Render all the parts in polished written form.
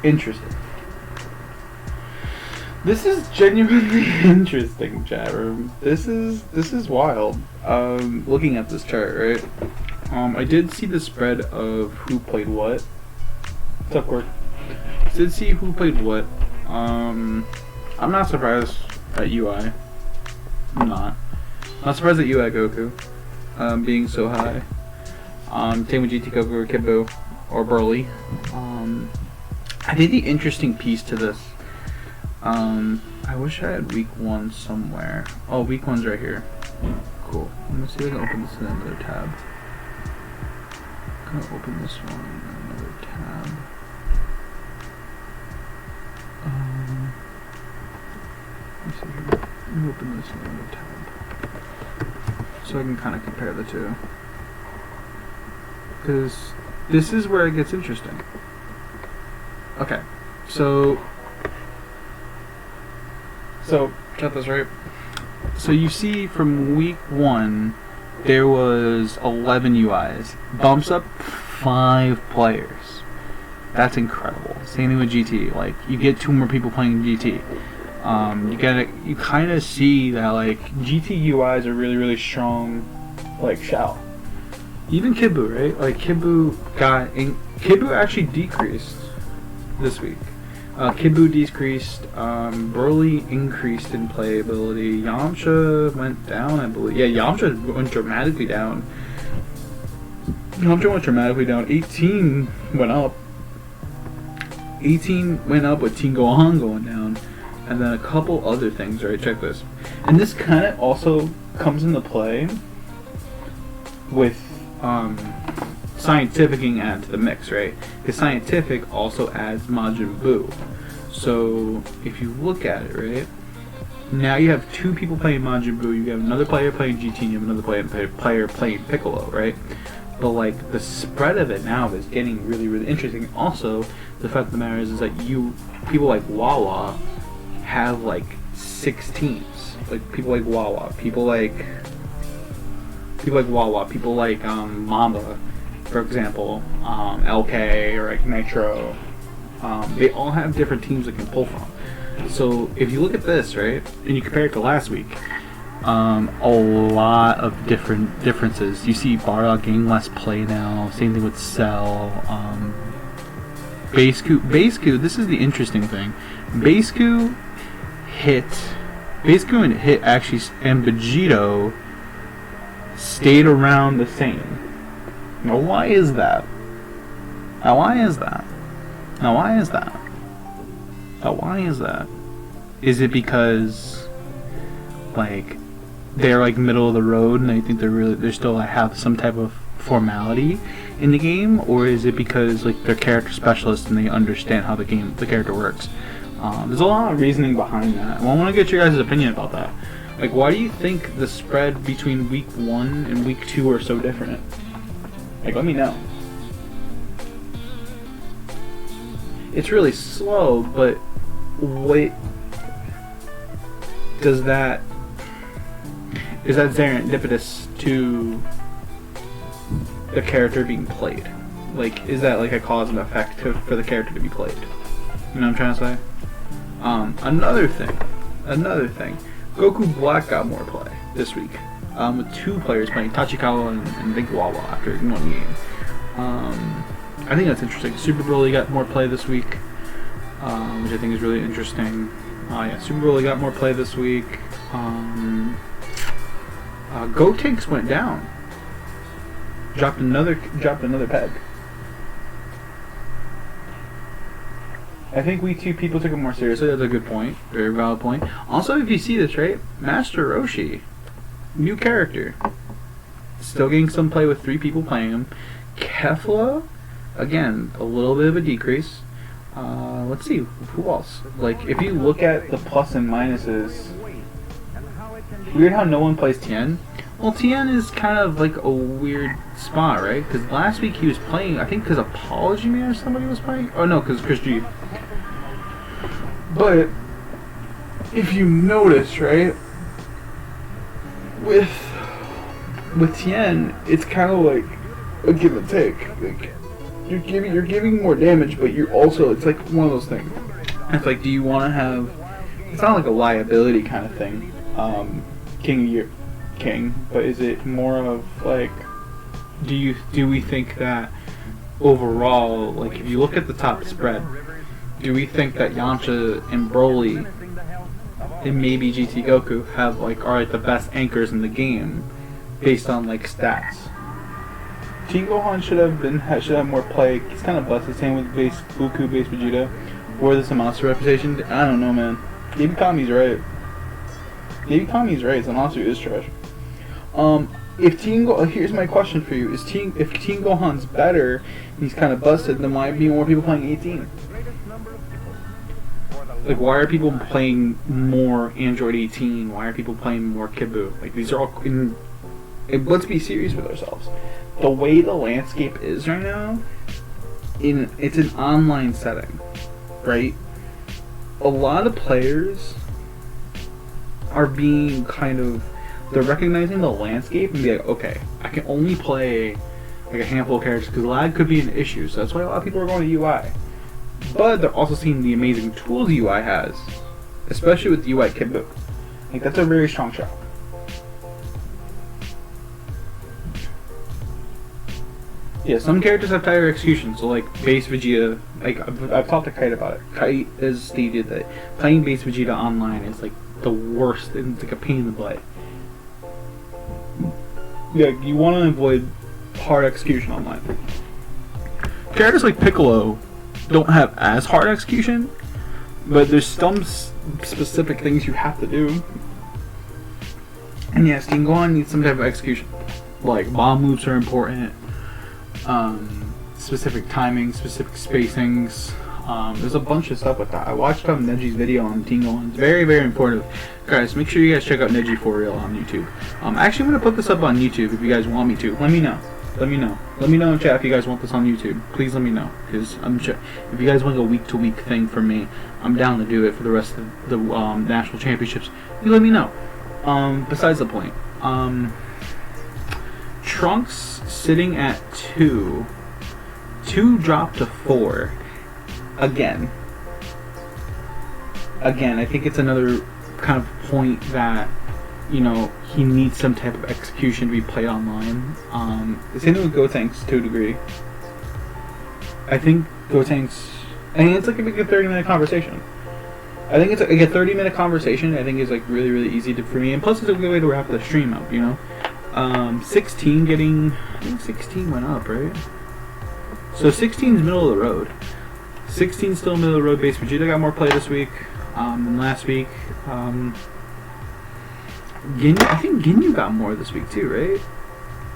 interesting. This is genuinely interesting, chat room. This is wild. Looking at this chart, right? I did see the spread of who played what. What's up, Cork? Did see who played what. I'm not surprised at UI. I'm not surprised at UI Goku being so high. Same with GT Goku or Kibbu or Burley. I did the interesting piece to this. I wish I had week 1 somewhere. Oh, week 1's right here. Cool. Let me see if I can open this in another tab. I'm gonna open this one in another tab. Let me see here. Let me open this in another tab. So I can kind of compare the two. Because this is where it gets interesting. Okay. So got this right. So you see from week 1 there was 11 UIs. Bumps up 5 players. That's incredible. Same thing with GT. Like, you get 2 more people playing GT. You kind of see that, like, GT UIs are really, really strong, like, shout. Even Kibbu, right? Like, Kibbu actually decreased this week. Kibbu decreased, Burley increased in playability, Yamcha went down, I believe. Yeah, Yamcha went dramatically down. 18 went up. 18 went up with Teen Gohan going down. And then a couple other things, right? Check this. And this kind of also comes into play with, Scientificing add to the mix, right? Because Scientific also adds Majin Buu. So if you look at it, right, now you have 2 people playing Majin Buu, you have another player playing GT, and you have another player playing Piccolo, right? But like the spread of it now is getting really, really interesting. Also, the fact of the matter is that people like Wawa have like 6 teams. Like people like Wawa, people like Mamba, for example, LK or like Nitro. They all have different teams that can pull from. So if you look at this, right, and you compare it to last week, a lot of differences. You see Bardock getting less play now. Same thing with Cell. Baseku. This is the interesting thing. Baseku and Hit actually, and Vegito stayed around the same. Now why is that? Is it because like they're like middle of the road and they think they're still like, have some type of formality in the game, or is it because like they're character specialists and they understand how the character works? There's a lot of reasoning behind that. Well, I want to get your guys' opinion about that. Like, why do you think the spread between week 1 and week 2 are so different? Like, let me know. It's really slow, but what does that... Is that serendipitous to the character being played? Like, is that like a cause and effect for the character to be played? You know what I'm trying to say? Another thing. Goku Black got more play this week, with 2 players playing, Tachikawa and Big Wawa after 1 game. I think that's interesting. Super Broly got more play this week, which I think is really interesting. Super Broly got more play this week. Gotenks went down. Dropped another peg. I think week 2 people took it more seriously. That's a good point. Very valid point. Also, if you see this, right? Master Roshi. New character. Still getting some play with 3 people playing him. Kefla, again, a little bit of a decrease. Let's see, who else? Like, if you look at the plus and minuses, weird how no one plays Tien. Well, Tien is kind of like a weird spot, right? Because last week he was playing, I think because Apology Man or somebody was playing? Oh no, because Chris G. But, if you notice, right? With Tien, it's kind of like a give and take. Like, you're giving more damage, but you're also, it's like one of those things. It's like, do you want to have? It's not like a liability kind of thing, king, but is it more of like, do we think that overall, like if you look at the top spread, do we think that Yamcha and Broly and maybe GT Goku are the best anchors in the game based on like stats? Teen Gohan should have more play. He's kind of busted. Same with base Goku, base Vegeta. Where this amounts to reputation, I don't know, man. Maybe Kami's right. Zamasu is trash. Here's my question for you: if Teen Gohan's better, and he's kind of busted, then why be more people playing 18? Like, why are people playing more Android 18? Why are people playing more Kibu? Like, these are all let's be serious with ourselves. The way the landscape is right now, it's an online setting, right? A lot of players are being they're recognizing the landscape and be like, okay, I can only play like a handful of characters because lag could be an issue. So that's why a lot of people are going to UI. But they're also seeing the amazing tools UI has, especially with UI Kibu. Like, that's a very strong shot. Yeah, some characters have tighter execution, so like base Vegeta, like I've talked to Kite about it. Kite has stated that playing base Vegeta online is like the worst, and it's like a pain in the butt. Yeah, you want to avoid hard execution online. Characters like Piccolo don't have as hard execution, but there's some specific things you have to do. And yes, Teen Gohan needs some type of execution. Like, bomb moves are important. Specific timing, specific spacings. There's a bunch of stuff with that. I watched Neji's video on Teen Gohan. It's very, very informative. Guys, make sure you guys check out Neji for real on YouTube. Actually, I'm gonna put this up on YouTube if you guys want me to. Let me know. Let me know in chat if you guys want this on YouTube. Please let me know, because if you guys want a week-to-week thing from me, I'm down to do it for the rest of the National Championships. You let me know. Besides the point, Trunks sitting at 2 dropped to 4. Again, I think it's another kind of point that, you know, he needs some type of execution to be played online. The same thing with Gotenks to a degree. I think it's like a 30-minute conversation. I think it's like a 30-minute conversation. I think is like really, really easy for me, and plus it's a good way to wrap the stream up, you know. 16 I think 16 went up, right? So 16's middle of the road. 16's still middle of the road. Base Vegeta got more play this week than last week. Ginyu, I think Ginyu got more this week too, right?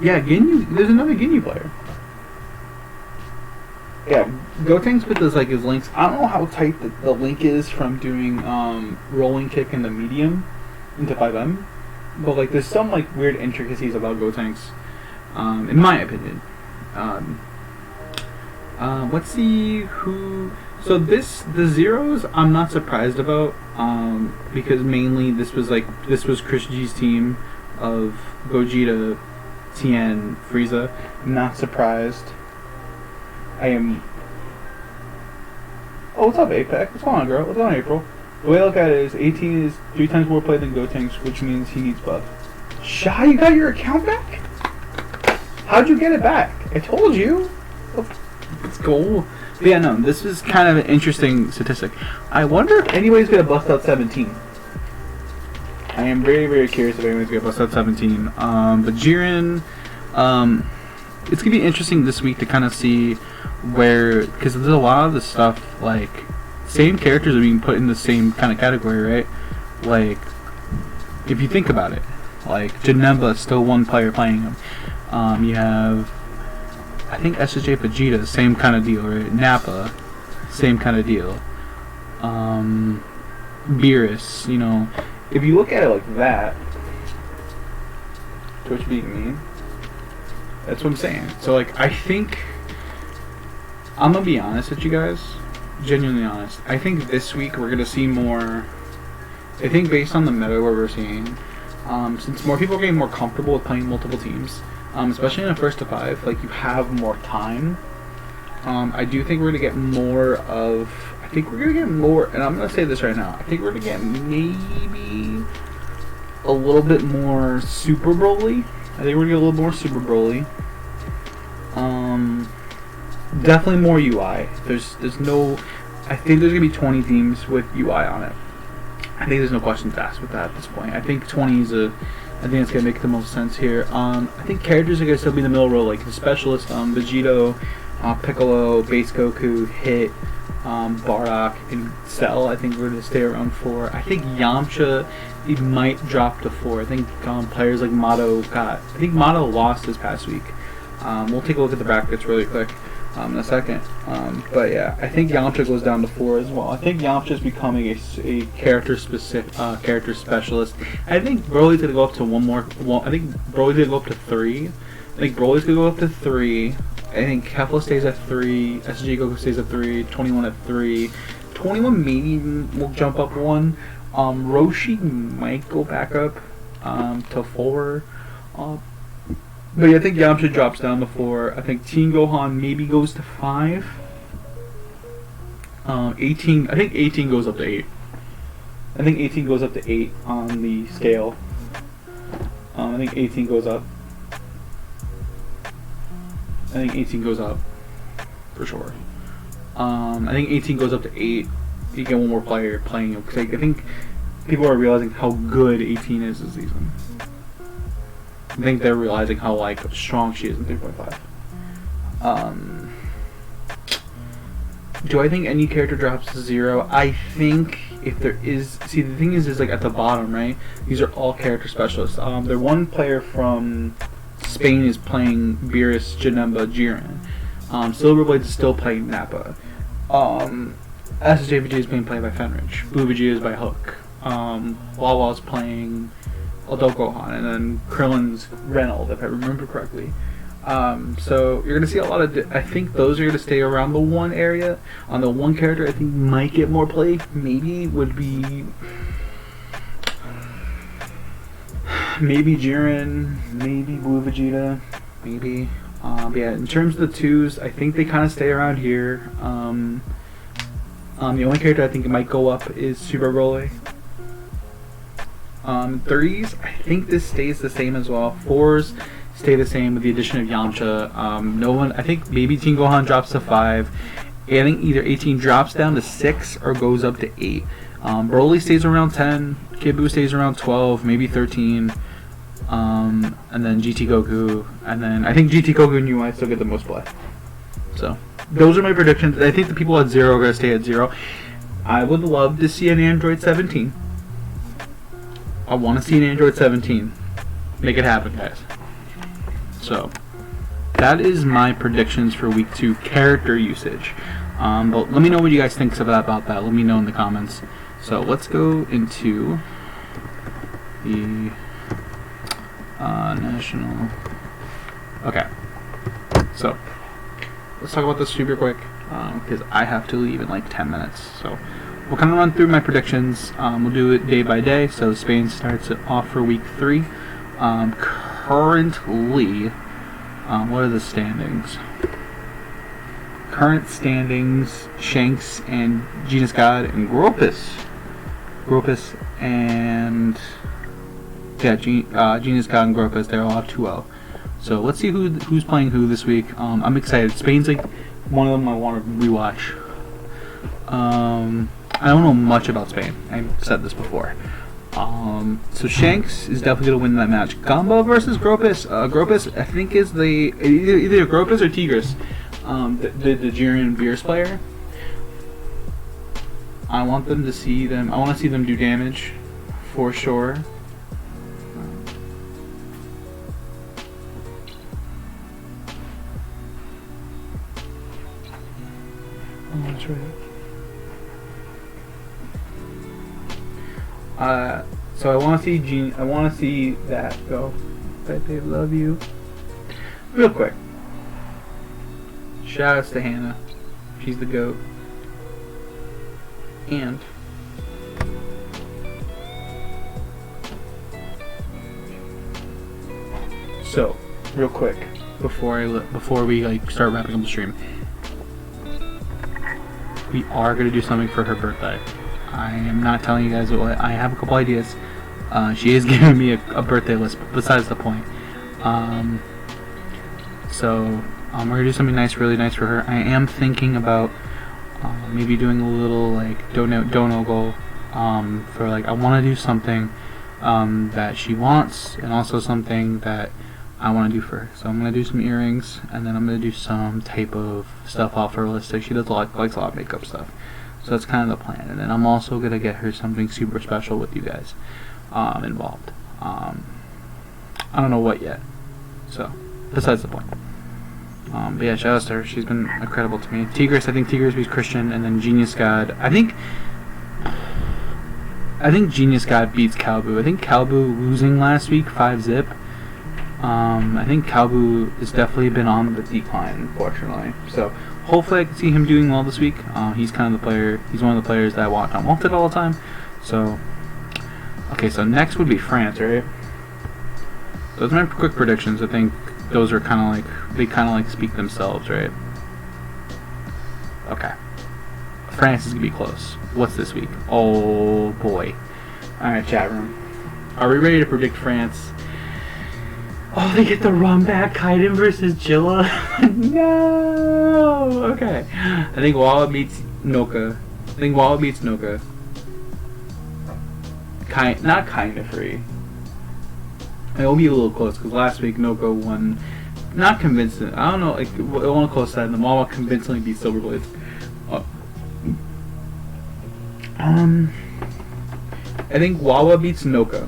Yeah, Ginyu. There's another Ginyu player. Yeah, Gotenks with his links. I don't know how tight the link is from doing rolling kick in the medium into 5M, but like there's some like weird intricacies about Gotenks, in my opinion. Let's see who. So the zeros I'm not surprised about, because mainly this was Chris G's team of Gogeta, Tien, Frieza. I'm not surprised. I am. Oh, what's up, Apex? What's going on, girl? What's going on, April? The way I look at it is 18 is 3 times more play than Gotenks, which means he needs buff. Shy, you got your account back? How'd you get it back? I told you. Let's go. But yeah, no, this is kind of an interesting statistic. I wonder if anybody's gonna bust out 17. I am very, very curious if anybody's gonna bust out 17. But Jiren, it's gonna be interesting this week to kind of see where, because there's a lot of the stuff, like, same characters are being put in the same kind of category, right? Like, if you think about it, like, Janemba is still one player playing him. You have, I think SSJ Vegeta, same kind of deal, right? Nappa, same kind of deal. Beerus, you know, if you look at it like that, Twitch being mean, that's what I'm saying. So, like, I think, I'm gonna be honest with you guys, genuinely honest. I think this week we're gonna see more. I think based on the meta where we're seeing, since more people are getting more comfortable with playing multiple teams, especially in a first to 5, like, you have more time I do think we're gonna get more of. I think we're gonna get more, and I'm gonna say this right now. I think we're gonna get maybe a little bit more Super Broly. I think we're gonna get a little more Super Broly. Definitely more UI. There's no. I think there's gonna be 20 teams with UI on it. I think there's no questions asked with that at this point. I think 20 is a. I think it's gonna make the most sense here. I think characters are gonna still be in the middle row, like the specialist, Vegito, Piccolo, Base Goku, Hit, Bardock, and Cell. I think we're gonna stay around 4. I think Yamcha, he might drop to 4. I think players like Mato got. I think Mato lost this past week. We'll take a look at the brackets really quick in a second. But yeah, I think Yamcha goes down to 4 as well. I think Yamcha is becoming a character specific character specialist. I think Broly's gonna go up to I think Broly's gonna go up to 3. I think Broly's gonna go up to 3. I think Kefla stays at 3. SG Goku stays at 3. 21 at 3. 21 maybe will jump up 1. Roshi might go back up to 4. But yeah, I think Yamcha drops down to 4. I think Teen Gohan maybe goes to 5. 18. I think 18 goes up to 8. I think 18 goes up to 8 on the scale. I think 18 goes up. I think 18 goes up for sure. I think 18 goes up to 8. You get one more player playing it, because I think people are realizing how good 18 is this season. I think they're realizing how strong she is in 3.5. Do I think any character drops to 0? I think if there is, see the thing is like at the bottom, right? These are all character specialists. The one player from Spain is playing Beerus, Janemba, Jiren. Silverblade is still playing Nappa. SSJVG is being played by Fenrich. Blue Vegeta is by Hook. Wawa is playing Adult Gohan, and then Krillin's Reynold, if I remember correctly. So you're gonna see a lot of. I think those are gonna stay around the 1 area. On the 1 character, I think might get more play. Maybe would be. Maybe Jiren, maybe Blue Vegeta, maybe. Yeah, in terms of the 2s, I think they kind of stay around here. The only character I think might go up is Super Broly. 3s, I think this stays the same as well. 4s stay the same with the addition of Yamcha. No one, I think maybe Teen Gohan drops to 5. I think either 18 drops down to 6 or goes up to 8. Broly stays around 10. Kid Buu stays around 12, maybe 13. And then GT Goku. And then I think GT Goku and UI still get the most play. So those are my predictions. I think the people at 0 are going to stay at 0. I would love to see an Android 17. I want to see an Android 17. Make it happen, guys. So that is my predictions for week 2 character usage. But let me know what you guys think about that. Let me know in the comments. So let's go into the national. Okay. So let's talk about this super quick because I have to leave in like 10 minutes. So we'll kind of run through my predictions. We'll do it day by day. So Spain starts it off for week 3. Currently, what are the standings? Current standings: Shanks and Genus God and Gropus and Genus God and Gropus. They all have 2-0. So let's see who's playing who this week. I'm excited. Spain's like one of them I want to rewatch. I don't know much about Spain. I've said this before. So Shanks is definitely going to win that match. Gamba versus Gropus. Gropus, I think, is the either Gropus or Tigris. The Jiren Beerus player. I want them to see them. I want to see them do damage, for sure. Oh, that's right. So I want to see I want to see that go. But they love you. Real quick. Shoutouts to Hannah. She's the GOAT. And so, real quick, before we like start wrapping up the stream, we are going to do something for her birthday. I am not telling you guys what. I have a couple ideas. She is giving me a birthday list, but besides the point. So we're going to do something nice, really nice for her. I am thinking about maybe doing a little like dono goal for like, I want to do something that she wants, and also something that I want to do for her. So I'm going to do some earrings, and then I'm going to do some type of stuff off her list. Like, she does likes a lot of makeup stuff. So that's kind of the plan. And then I'm also going to get her something super special with you guys involved. I don't know what yet. So, besides the point. But yeah, shout out to her. She's been incredible to me. Tigris, I think Tigris beats Christian, and then Genius God. I think Genius God beats Calbu. I think Calbu losing last week, 5-zip. I think Calbu has definitely been on the decline, unfortunately. So hopefully I can see him doing well this week. He's kind of the player. He's one of the players that I wanted all the time. So okay, so next would be France, right? Those are my quick predictions. I think those are kind of like, they kind of like speak themselves, right? Okay. France is gonna be close. What's this week? Oh boy. Alright, chat room. Are we ready to predict France? Oh, they get the run back, Kaiden versus Jilla. No. Okay. I think Walla beats Noka. Not kind of free. It'll be a little close because last week Noka won. Not convincing. I don't know. Like, it won a close side, and the Wawa convincingly beat Silverblades. I think Wawa beats Noka.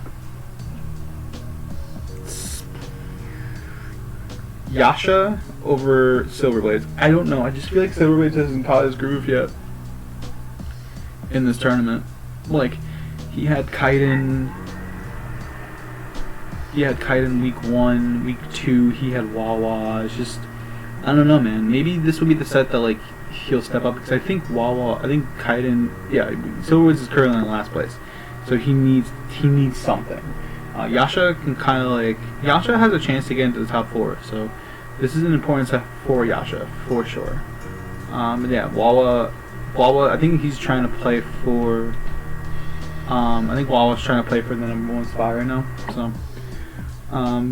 Yasha over Silverblades. I don't know. I just feel like Silverblades hasn't caught his groove yet in this tournament. Like, he had Kaiden week 1, week 2. He had Wawa. It's just, I don't know, man. Maybe this will be the set that like he'll step up, because I think Kaiden. Yeah, Silverblades is currently in last place, so he needs something. Yasha can kind of like, Yasha has a chance to get into the top 4, so this is an important set for Yasha for sure. Yeah, Wawa. I think he's trying to play for. I think Wawa's trying to play for the #1 spot right now. So,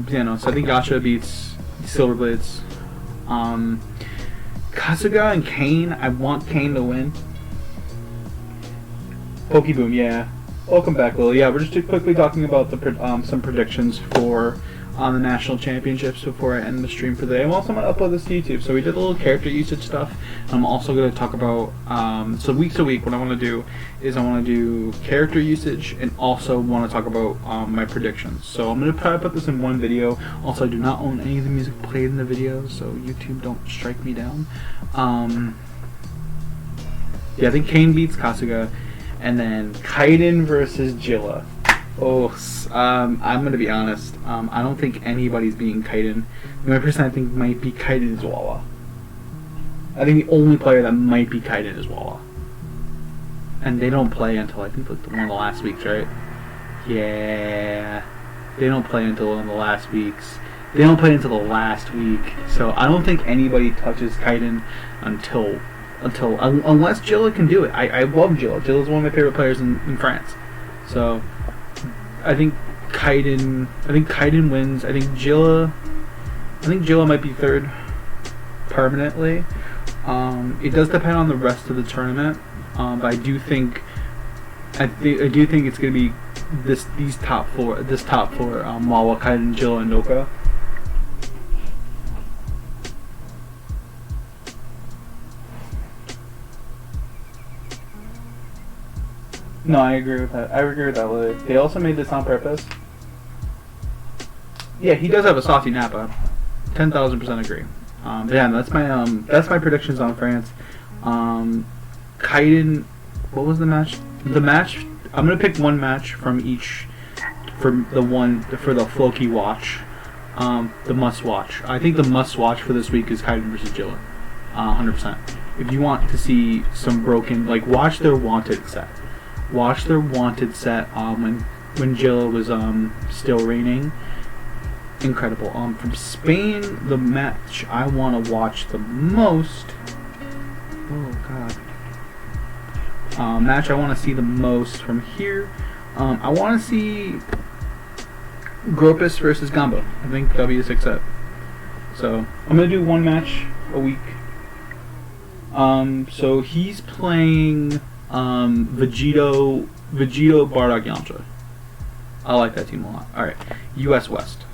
yeah, no. So I think Yasha beats Silverblades. Kasuga and Kane. I want Kane to win. Pokeboom, yeah. Welcome back, Lily. Yeah, we're just quickly talking about the some predictions for the National Championships before I end the stream for the day. I'm also going to upload this to YouTube. So we did a little character usage stuff. I'm also going to talk about, so week to week, what I want to do is I want to do character usage and also want to talk about my predictions. So I'm going to try to put this in one video. Also, I do not own any of the music played in the video, so YouTube don't strike me down. Yeah, I think Kane beats Kasuga. And then Kaiden versus Jilla. Oh, I'm gonna be honest. I don't think anybody's beating Kaiden. The only person I think might be Kaiden is Wawa. I think the only player that might be Kaiden is Wawa. And they don't play until I think like one of the last weeks, right? Yeah, they don't play until one of the last weeks. They don't play until the last week. So I don't think anybody touches Kaiden unless Jilla can do it. I love Jilla. Jilla's one of my favorite players in France. So I think Kaiden wins. I think Jilla might be third permanently. It does depend on the rest of the tournament. But I do think it's gonna be this top four. Mawa, Kaiden, Jilla, and Noka. No, I agree with that. Lily. They also made this on purpose. Yeah, he does have a saucy Nappa. 10,000% agree. But yeah, that's my predictions on France. Kaiden, what was the match? The match. I'm gonna pick one match from each for the Flokey watch. The must watch. I think the must watch for this week is Kaiden versus Jilla. 100%. If you want to see some broken, like, watch their wanted set. Watch their wanted set when Jilla was still reigning. Incredible. From Spain, the match I want to watch the most. Oh God. Match I want to see the most from here. I want to see Gropus versus Gamba. I think that'll be a 6 set. So I'm gonna do one match a week. So he's playing Vegito Bardock Yamcha. I like that team a lot. Alright, US West.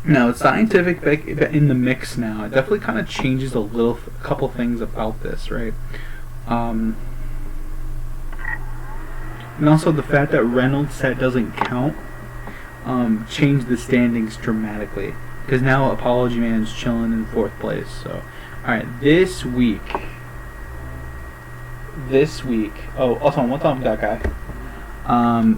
Now, it's Scientific in the mix now. It definitely kind of changes a couple things about this, right? And also the fact that Reynolds' set doesn't count changed the standings dramatically. Because now Apology Man's chilling in 4th place. So, alright, this week. Oh, also, what's up with that guy?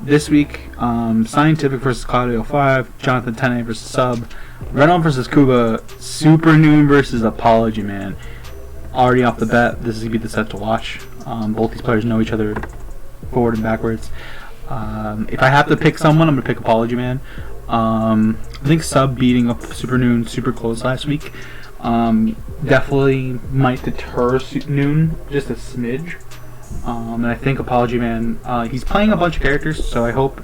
This week, Scientific versus Claudio 5, Jonathan Tene versus Sub, Reynolds versus Kuba, Super Noon versus Apology Man. Already off the bat, this is going to be the set to watch. Both these players know each other forward and backwards. If I have to pick someone, I'm going to pick Apology Man. I think Sub beating up Super Noon super close last week definitely might deter Noon just a smidge. And I think Apology Man, he's playing a bunch of characters, so I hope.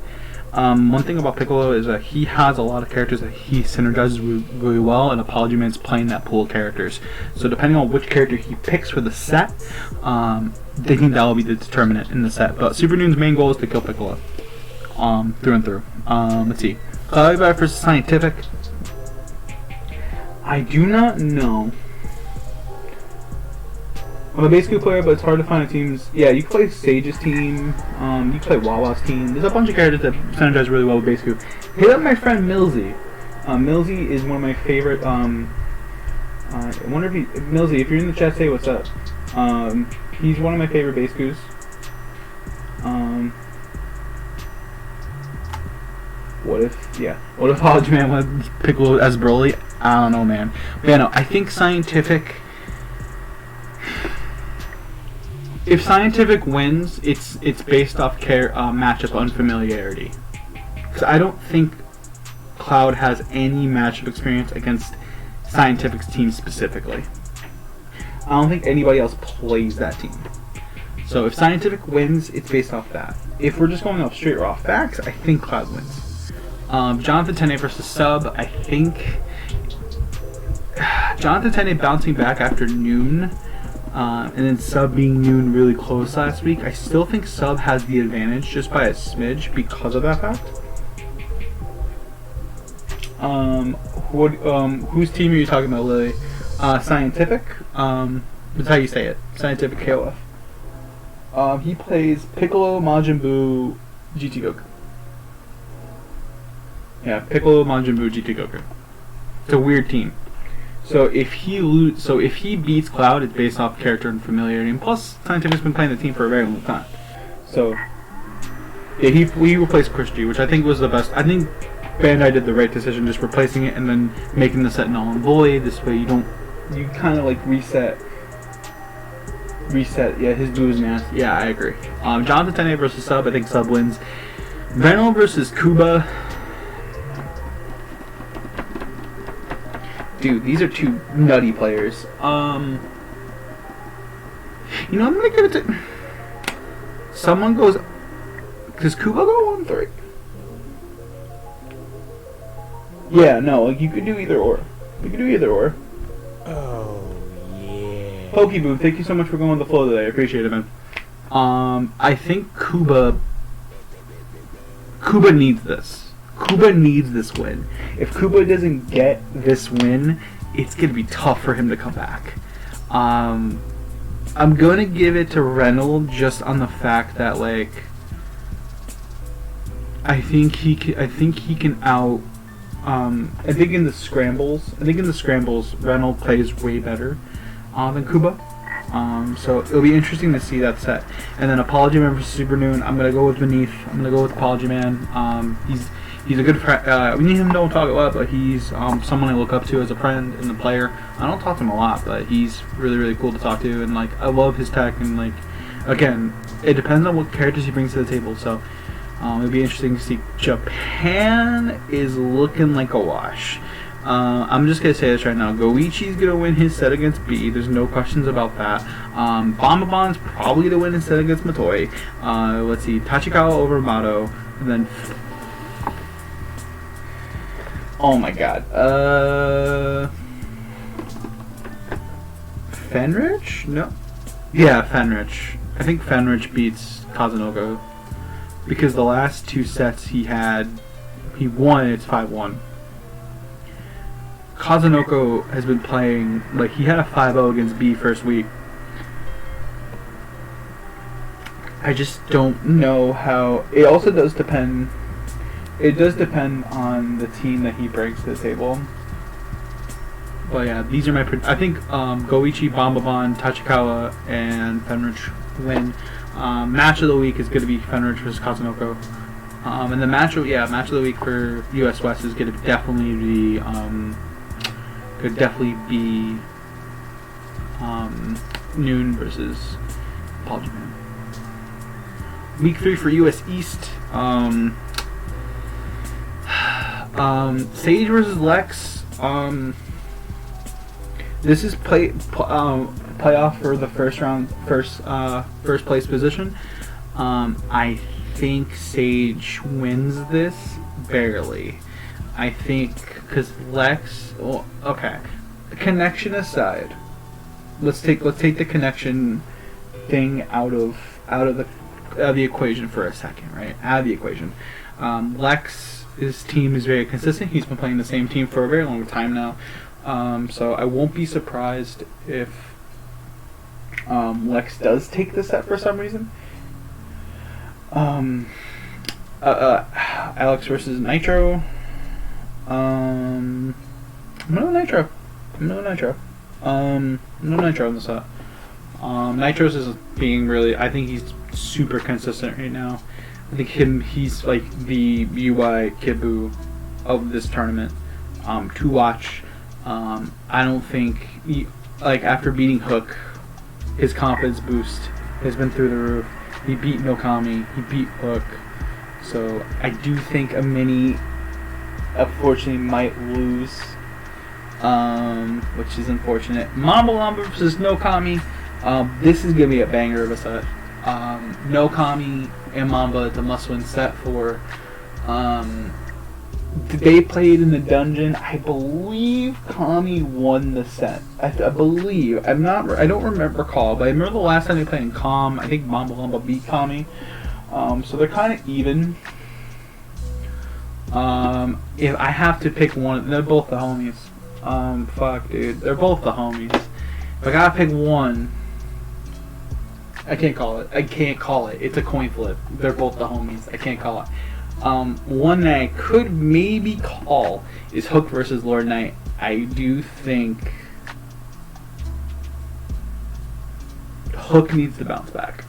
One thing about Piccolo is that he has a lot of characters that he synergizes really well, and Apology Man's playing that pool of characters. So depending on which character he picks for the set, they think that will be the determinant in the set. But Super Noon's main goal is to kill Piccolo, through and through. Let's see. Cloudbite versus Scientific. I do not know. I'm a basic player, but it's hard to find a team's. Yeah, you can play Sage's team. You can play Wawa's team. There's a bunch of characters that synergize really well with basic. Hit up my friend Millsy. Millsy is one of my favorite. I wonder if Millsy, if you're in the chat, say what's up. He's one of my favorite basics. What if Apology Man went Piccolo as Broly? I don't know, man. But yeah, no, I think Scientific. If Scientific wins, it's based off matchup unfamiliarity. Because I don't think Cloud has any matchup experience against Scientific's team specifically. I don't think anybody else plays that team. So if Scientific wins, it's based off that. If we're just going off straight raw facts, I think Cloud wins. Jonathan Tene versus Sub, I think Jonathan Tene bouncing back after Noon. And then Sub being Noon really close last week. I still think Sub has the advantage just by a smidge because of that fact. Whose team are you talking about, Lily? Scientific. That's how you say it. Scientific KOF. He plays Piccolo, Majin Buu, GT Goku. Yeah, Piccolo, Majin Buu, GT Goku. It's a weird team. So if he beats Cloud, it's based off character and familiarity, and plus Scientific's been playing the team for a very long time. So yeah, he replaced Chris G, which I think was the best. I think Bandai did the right decision, just replacing it and then making the set null and void. This way you kind of like reset. Yeah, his boo's nasty. Yeah, I agree. Jonathan Tene versus Sub, I think Sub wins. Venom versus Kuba. Dude, these are two nutty players. I'm gonna give it to someone goes. Does Kuba go 1-3? Yeah, no, like you could do either or. Oh yeah. Pokeboo, thank you so much for going with the flow today. I appreciate it, man. I think Kuba needs this. Kuba needs this win. If Kuba doesn't get this win, it's going to be tough for him to come back. I'm going to give it to Reynolds just on the fact that, like, I think he can out. I think in the scrambles, Reynolds plays way better than Kuba. So it'll be interesting to see that set. And then Apology Man versus Super Noon. I'm gonna go with Beneath. I'm gonna go with Apology Man. He's a good friend. Me and him don't talk a lot, but he's someone I look up to as a friend and a player. I don't talk to him a lot, but he's really, really cool to talk to, and like I love his tech. And like, again, it depends on what characters he brings to the table. So it'll be interesting to see. Japan is looking like a wash. I'm just gonna say this right now. Goichi's gonna win his set against B. There's no questions about that. Bombabon's probably gonna win his set against Matoi. Let's see, Tachikawa over Mato, and then. Oh my God. Fenrich? No. Yeah, Fenrich. I think Fenrich beats Kazunoko because the last 2 sets he won. It's 5-1. Kazunoko has been playing like he had a 5-0 against B first week. I just don't know how. It also does depend. It does depend on the team that he brings to the table. But yeah, these are my. I think Goichi, Bombabon, Tachikawa, and Fenrich win. Match of the week is going to be Fenrich versus Kazunoko. And the match of the week for US West is going to definitely be Noon versus Paul Japan. Week 3 for US East. Sage versus Lex. This is playoff for the first place position. I think Sage wins this barely. I think because Lex. Well, okay. Connection aside, let's take the connection thing out of the equation for a second, right? Out of the equation. His team is very consistent. He's been playing the same team for a very long time now. So I won't be surprised if Lex does take the set for some reason. Alex versus Nitro. I'm gonna Nitro. No Nitro on the set. Nitro's is being really. I think he's super consistent right now. I think he's like the UI Kibu of this tournament to watch. I don't think after beating Hook, his confidence boost has been through the roof. He beat Nokami, he beat Hook, so I do think a mini unfortunately might lose, which is unfortunate. Mamba Lamba versus Nokami. This is gonna be a banger of a set. Nokami and Mamba, it's a must-win set for. They played in the dungeon. I believe Kami won the set. I believe. I don't recall, but I remember the last time they played in Com. I think Mamba Lamba beat Kami. So they're kind of even. If I have to pick one, they're both the homies. Fuck, dude, they're both the homies. If I gotta pick one, I can't call it. It's a coin flip. They're both the homies. I can't call it. One that I could maybe call is Hook versus Lord Knight. I do think Hook needs to bounce back.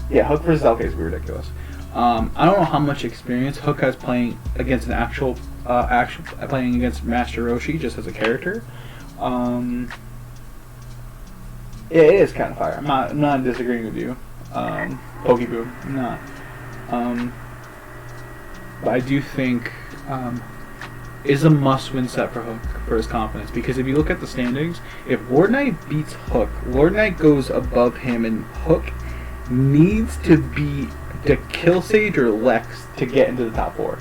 Yeah, Hook versus LK is ridiculous. I don't know how much experience Hook has playing against an actual playing against Master Roshi just as a character. It is kind of fire. I'm not disagreeing with you. Pokeboo, I'm not. But I do think is a must-win set for Hook for his confidence, because if you look at the standings, if Lord Knight beats Hook, Lord Knight goes above him, and Hook needs to kill Sage or Lex to get into the top 4.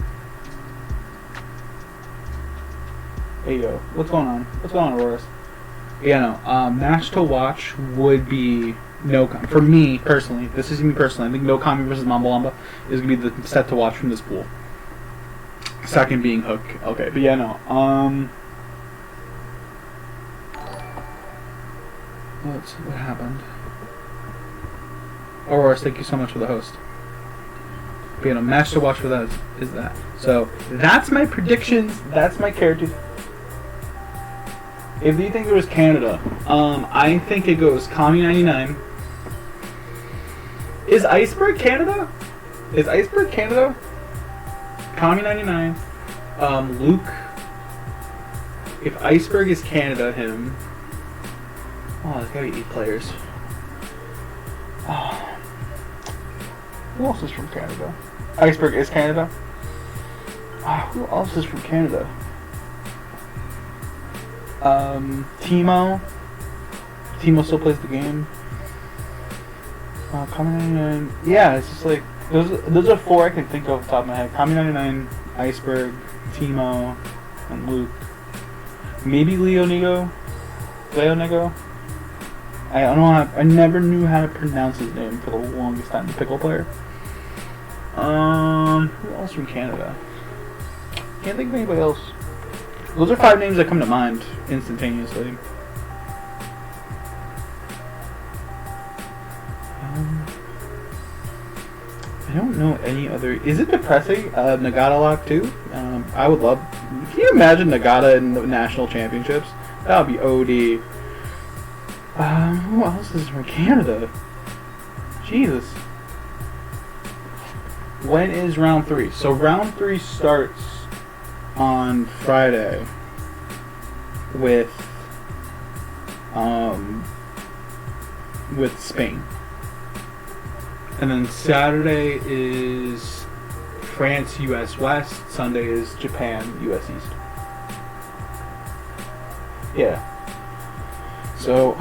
Hey yo, what's going on? What's going on, Auroras? Yeah, no. Match to watch would be Nokami. For me personally, this is me personally. I think Nokami versus Mamba Lamba is gonna be the set to watch from this pool. Second being Hook. Okay, but yeah, no. What happened? Auroras, thank you so much for the host. But yeah, no, match to watch for that is that. So that's my predictions. That's my characters. If you think it was Canada, I think it goes Kami 99. Is Iceberg Canada? Kami 99. Luke. If Iceberg is Canada, him. Oh, there's gotta be 8 players. Oh. Who else is from Canada? Iceberg is Canada. Who else is from Canada? Timo. Timo still plays the game. Kami 99. Yeah, it's just like those are four I can think of off the top of my head. Kami 99, Iceberg, Timo, and Luke. Maybe Leo Nego. I don't know. I never knew how to pronounce his name for the longest time. The pickle player. Who else from Canada? Can't think of anybody else. Those are 5 names that come to mind instantaneously. I don't know any other. Is it depressing? Nagata lock too? I would love. Can you imagine Nagata in the national championships? That would be OD. Who else is from Canada? Jesus. When is round 3? So round 3 starts on Friday with Spain. And then Saturday is France, US West. Sunday is Japan, US East. Yeah. So,